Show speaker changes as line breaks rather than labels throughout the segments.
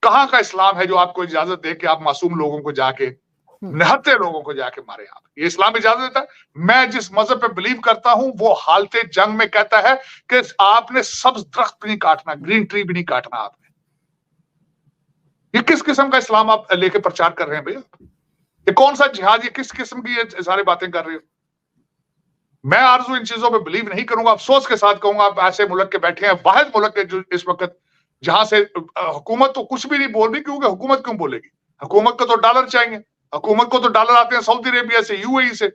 कहाँ का इस्लाम है जो आपको इजाजत दे कि आप मासूम लोगों को जाके, निहत्थे लोगों को जाके मारे? आप, ये इस्लाम इजाजत देता है? मैं जिस मजहब पे बिलीव करता हूं वो हालते जंग में कहता है कि आपने सब्ज दरख्त भी नहीं काटना, ग्रीन ट्री भी नहीं काटना आपने। ये किस किस्म का इस्लाम आप लेके प्रचार कर रहे हैं भैया? ये कौन सा जिहाद? ये किस किस्म की ये सारी बातें कर रहे हो? मैं आरजू इन चीजों पे बिलीव नहीं करूंगा। अफसोस के साथ कहूंगा, आप ऐसे मुल्क के बैठे हैं, वाहिद मुल्क है जो इस वक्त जहां से हुकूमत तो कुछ भी नहीं बोल रही, क्योंकि हुकूमत क्यों बोलेगी? हुकूमत को तो डॉलर चाहिए, हुकूमत को तो डॉलर आते हैं सऊदी अरेबिया से, यूएई से,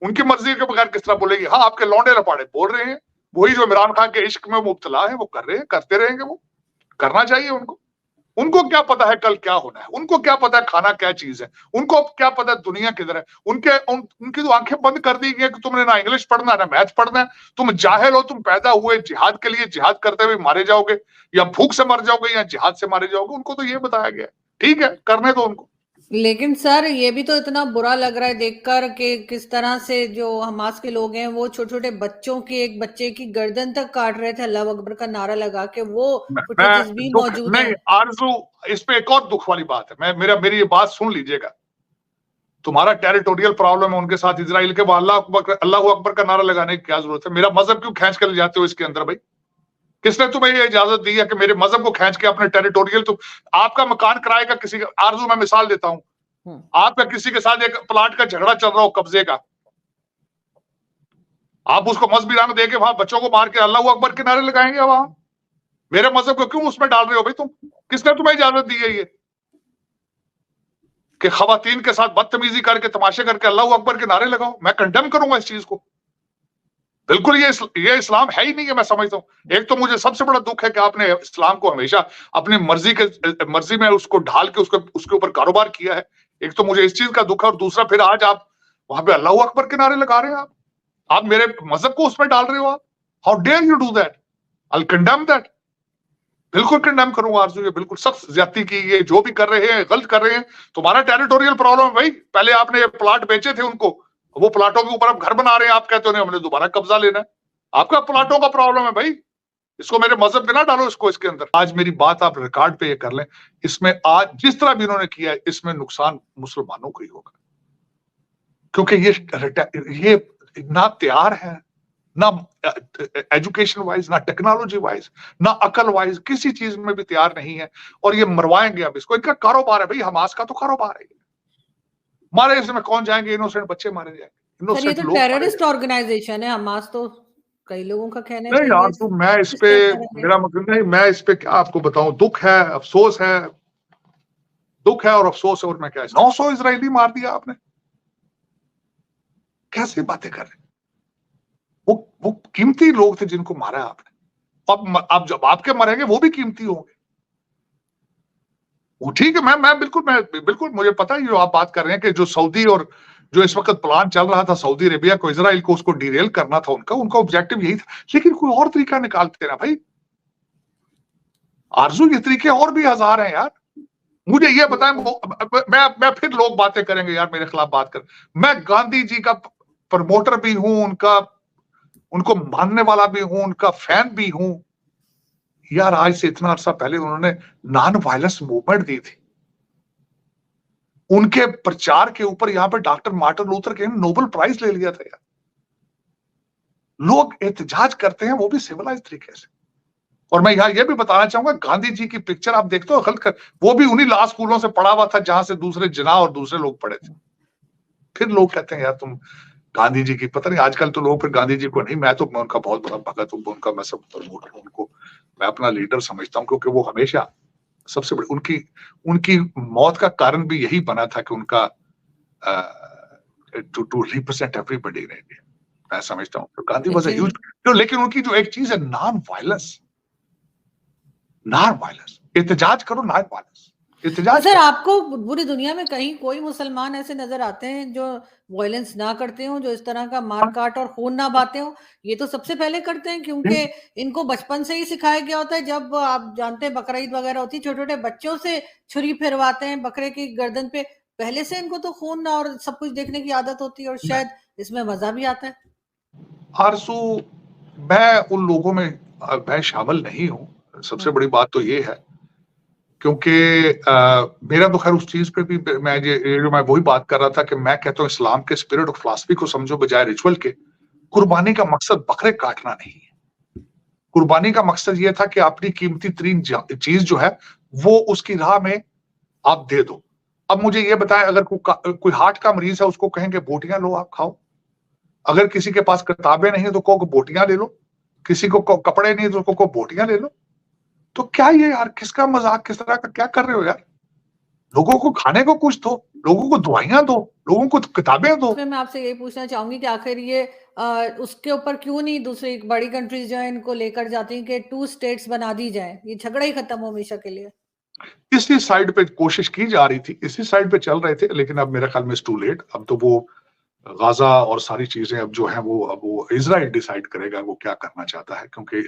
उनकी मर्जी के बगैर किस तरह बोलेगी? हाँ, आपके लौंडे रपाड़े बोल रहे हैं, वही जो इमरान खान के इश्क में मुब्तला है वो कर रहे हैं, करते रहेंगे, वो करना चाहिए उनको। उनको क्या पता है कल क्या होना है? उनको क्या पता है खाना क्या चीज है? उनको क्या पता है दुनिया किधर है? उनकी तो आंखें बंद कर दी गई कि तुमने ना इंग्लिश पढ़ना ना मैथ पढ़ना है, तुम जाहिल हो, तुम पैदा हुए जिहाद के लिए, जिहाद करते हुए मारे जाओगे, या भूख से मर जाओगे या जिहाद से मारे जाओगे। उनको तो ये बताया गया। ठीक है, करने दो उनको।
लेकिन सर ये भी तो इतना बुरा लग रहा है देखकर कि किस तरह से जो हमास के लोग हैं वो छोटे छोटे बच्चों की, एक बच्चे की गर्दन तक काट रहे थे अल्लाह अकबर का नारा लगा के। वो फुटेजेस भी
दुख
मौजूद
नहीं
हैं।
आरजू, इस पे एक और दुख वाली बात है। मेरी ये बात सुन लीजिएगा। तुम्हारा टेरिटोरियल प्रॉब्लम है उनके साथ इजराइल के, अल्लाह अकबर का नारा लगाने की क्या जरूरत है? मेरा मजहब क्यों खींच कर ले जाते हो इसके अंदर भाई? किसने तुम्हें ये इजाजत दी है कि मेरे मजहब को खींच के अपने टेरिटोरियल, तो आपका मकान किराए का किसी का, आरजू मैं मिसाल देता हूं, आपका किसी के साथ एक प्लाट का झगड़ा चल रहा हो कब्जे का, आप उसको मजहबी रंग देके वहां बच्चों को मार के अल्लाह अकबर के नारे लगाएंगे? वहां मेरे मजहब को क्यों उसमें डाल रहे हो भाई तुम? किसने तुम्हें इजाजत दी है ये कि खवातीन के साथ बदतमीजी करके, तमाशे करके अल्लाह अकबर के नारे लगाओ? मैं कंडेम करूंगा इस चीज को। बिल्कुल ये इस्लाम है ही नहीं है, मैं समझता हूं। एक तो मुझे सबसे बड़ा दुख है कि आपने इस्लाम को हमेशा अपनी मर्जी में उसको ढाल के उसके ऊपर कारोबार किया है। एक तो मुझे इस चीज का दुख है, और दूसरा फिर आज आप वहां पे अल्लाह अकबर के नारे लगा रहे हैं। आप मेरे मजहब को उसमें डाल रहे हो। आप how dare you do that? I condemn that. बिल्कुल कंडेम करूंगा आरजू, ये बिल्कुल सख्त ज्यादती की, ये जो भी कर रहे हैं गलत कर रहे हैं। तुम्हारा टेरिटोरियल प्रॉब्लम है भाई। पहले आपने ये प्लाट बेचे थे उनको, वो प्लाटों के ऊपर आप घर बना रहे हैं, आप कहते हो हमने दोबारा कब्जा लेना है। आपका प्लाटों का प्रॉब्लम है भाई, इसको मेरे मजहब पे ना डालो इसको इसके अंदर। आज मेरी बात आप रिकॉर्ड पे ये कर लें, इसमें आज जिस तरह भी इन्होंने किया है, इसमें नुकसान मुसलमानों को ही होगा, क्योंकि ये ना तैयार है, ना एजुकेशन वाइज, ना टेक्नोलॉजी वाइज, ना अकल वाइज, किसी चीज में भी तैयार नहीं है। और ये मरवाएंगे अब इसको। इनका कारोबार है भाई, हमास का तो कारोबार है। मारे इसमें कौन जाएंगे? इनोसेंट बच्चे मारे जाएंगे,
सर ये
इनोसेंट
तो
लोग मारे
टेररिस्ट
जाएंगे।
ऑर्गेनाइजेशन है हमास, तो कई लोगों का कहना है
नहीं
कि ये
यार, तो मैं इस
किस
पे,
तरह करेंगे।
मेरा मतलब नहीं, मैं इस पे क्या आपको बताऊं? दुख है, अफसोस है, दुख है और अफसोस है। और मैं क्या, 900 इजरायली मार दिया आपने? कैसे बातें कर रहे? वो कीमती लोग थे जिनको मारा आपने। अब जब आपके मरेंगे वो भी कीमती होंगे। वो ठीक है, मैं बिल्कुल मुझे पता है जो आप बात कर रहे हैं कि जो सऊदी और जो इस वक्त प्लान चल रहा था सऊदी अरेबिया को, इजराइल को, उसको डिरेल करना था उनका ऑब्जेक्टिव यही था। लेकिन कोई और तरीका निकालते ना भाई आरजू, ये तरीके और भी हजार हैं यार। मुझे ये बताएं, मैं फिर लोग बातें करेंगे यार मेरे खिलाफ बात कर। मैं गांधी जी का प्रमोटर भी हूं, उनको मानने वाला भी हूं, उनका फैन भी हूं यार। आज से इतना अरसा पहले उन्होंने नॉन वायलेंस मूवमेंट दी थी। उनके प्रचार के ऊपर यहां पे डॉक्टर मार्टिन लूथर किंग ने नोबेल प्राइज ले लिया था यार। लोग एहतजाज करते हैं, वो भी सिविलाइज तरीके से। और मैं यहां ये भी बताना चाहूंगा, गांधी जी की पिक्चर आप देखते हो गलत कर, वो भी उन्हीं लॉ स्कूलों से पढ़ा हुआ था जहां से दूसरे जिना और दूसरे लोग पढ़े थे। फिर लोग कहते हैं यार तुम गांधी जी की, पता नहीं आजकल तो लोग फिर गांधी जी को नहीं, मैं उनका बहुत बड़ा भगत हूं, उनका मैं सब प्रमोट हूं, उनको मैं अपना लीडर समझता हूं, क्योंकि वो हमेशा सबसे बड़ी उनकी मौत का कारण भी यही बना था कि उनका to represent everybody in India. मैं समझता हूं गांधी वाज अ ह्यूज, लेकिन उनकी जो एक चीज है नॉन वायलेंस, एहतजाज करो, नॉन वायलेंस एहतजाज।
सर आपको पूरी दुनिया में कहीं कोई मुसलमान ऐसे नजर आते हैं जो वायलेंस ना करते हो, जो इस तरह का मार काट और खून ना बहाते हो? ये तो सबसे पहले करते हैं, क्योंकि इनको बचपन से ही सिखाया गया होता है। जब आप जानते हैं बकरा ईद वगैरह होती है, छोटे छोटे बच्चों से छुरी फिरवाते हैं बकरे की गर्दन पे। पहले से इनको तो खून और सब कुछ देखने की आदत होती है, और शायद इसमें मजा भी आता है।
आरसू, मैं उन लोगों में मैं शामिल नहीं हूं। सबसे बड़ी बात तो ये है क्योंकि मेरा तो खैर उस चीज पे भी मैं वही बात कर रहा था कि मैं कहता हूँ इस्लाम के स्पिरिट और फिलॉसफी को समझो बजाय रिचुअल के। कुर्बानी का मकसद बकरे काटना नहीं है। कुर्बानी का मकसद ये था कि अपनी कीमती तरीन चीज जो है वो उसकी राह में आप दे दो। अब मुझे ये बताएं, अगर कोई हार्ट का मरीज है उसको कहेंगे बोटियां लो आप खाओ। अगर किसी के पास किताबें नहीं है तो को बोटियां ले लो। किसी को कपड़े नहीं तो को बोटियां ले लो। तो क्या ये यार, किसका मजाक, किस तरह का क्या कर रहे हो यार? लोगों को खाने को कुछ दो, लोगों को दवाइयां दो, लोगों को किताबें दो।
मैं आपसे यही पूछना चाहूंगी कि आखिर ये उसके ऊपर क्यों नहीं दूसरी बड़ी कंट्रीज जो है इनको लेकर जाती हैं कि 2 स्टेट्स बना दी जाए, ये झगड़ा ही खत्म हो हमेशा के लिए।
इसी साइड पे कोशिश की जा रही थी, इसी साइड पे चल रहे थे, लेकिन अब मेरे ख्याल में टू लेट। अब तो वो गाजा और सारी चीजें अब जो है वो इजराइल डिसाइड करेगा वो क्या करना चाहता है, क्योंकि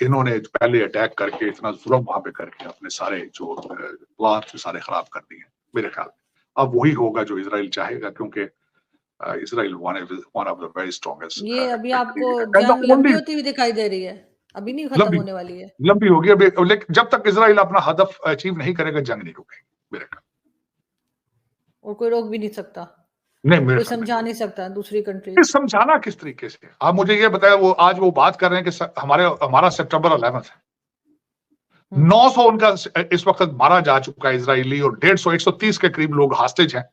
इन्होंने पहले अटैक करके इतना जुल्म वहां पे करके अपने सारे जो प्लान थे सारे खराब कर दिए मेरे ख्याल में। अब वही होगा जो इजराइल चाहेगा, क्योंकि Israel one of the very strongest.
ये अभी आपको जंग लंबी होती हुई दिखाई दे रही है, अभी नहीं खत्म होने वाली है?
लंबी होगी अभी, लेकिन जब तक इजराइल अपना हदफ अचीव नहीं करेगा जंग नहीं रुकेगी मेरे ख्याल।
और कोई रोक भी नहीं सकता,
नहीं,
कोई समझा नहीं सकता दूसरी कंट्री।
समझाना किस तरीके से? आप मुझे ये बताया, वो आज वो बात कर रहे हैं कि हमारा सितंबर 11 है, 900 उनका इस वक्त मारा जा चुका है इजरायली, और 150 130 के करीब लोग हॉस्टेज हैं।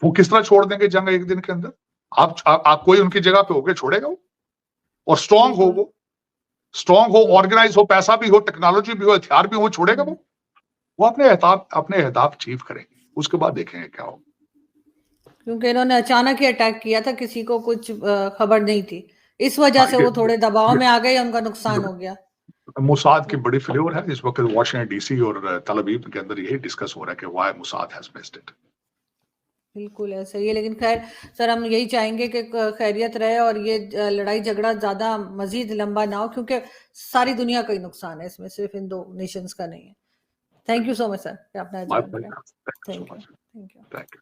वो किस तरह छोड़ देंगे जंग एक दिन के अंदर? आप कोई उनकी जगह पे होके छोड़ेगा वो? और स्ट्रांग हो, वो स्ट्रांग हो, ऑर्गेनाइज हो, पैसा भी हो, टेक्नोलॉजी भी हो, हथियार भी हो, छोड़ेगा वो अपने अहदाफ अचीव करेंगे, उसके बाद देखेंगे क्या हो।
क्योंकि इन्होंने अचानक ही अटैक किया था, किसी को कुछ खबर नहीं थी, इस वजह से वो थोड़े दबाव में आ गए, उनका नुकसान हो गया।
मुसाद की बड़ी फेल्योर है इस वक्त वॉशिंगटन डीसी और तल अवीव के अंदर, यही डिस्कस हो रहा है कि why Mossad has missed it.
बिल्कुल ऐसा ही है, लेकिन खैर सर हम यही चाहेंगे कि खैरियत रहे और ये लड़ाई झगड़ा ज्यादा मजीद लंबा ना हो, क्योंकि सारी दुनिया का ही नुकसान है इसमें, सिर्फ इन 2 नेशंस का नहीं है। Thank you so much sir, आपने ज्वाइन किया। Thank you.